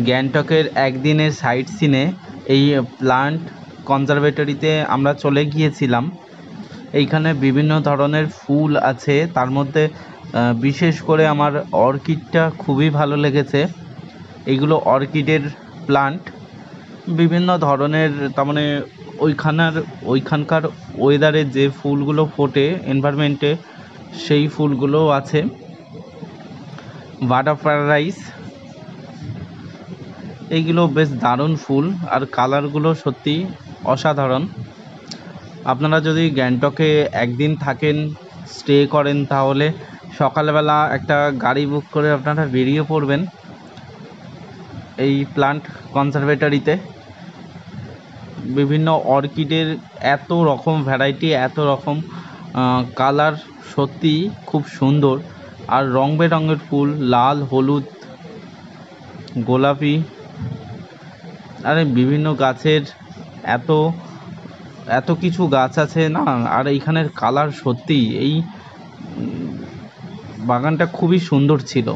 গ্যাংটকের একদিনের সাইট সিনে এই প্লান্ট কনজারভেটরিতে আমরা চলে গিয়েছিলাম। এইখানে বিভিন্ন ধরনের ফুল আছে, তার মধ্যে বিশেষ করে আমার অর্কিডটা খুবই ভালো লেগেছে। এইগুলো অর্কিডের প্লান্ট, বিভিন্ন ধরনের, তার মানে ওইখানকার ওয়েদারে যে ফুলগুলো ফোটে এনভায়রনমেন্টে, সেই ফুলগুলোও আছে। বাটারফ্লাই, এইগুলো বেশ দারুণ ফুল, আর কালারগুলো সত্যি অসাধারণ। আপনারা যদি গ্যাংটকে একদিন থাকেন, স্টে করেন, তাহলে সকালবেলা একটা গাড়ি বুক করে আপনারা বেরিয়ে পড়বেন এই প্লান্ট কনজারভেটরিতে। বিভিন্ন অর্কিডের এত রকম ভ্যারাইটি, এত রকম কালার, সত্যি খুব সুন্দর। আর রং বেরঙের ফুল, লাল, হলুদ, গোলাপি, আরে বিভিন্ন গাছের এত এত কিছু গাছ আছে না। আর এইখানের কালার সত্যি, এই বাগানটা খুবই সুন্দর ছিল।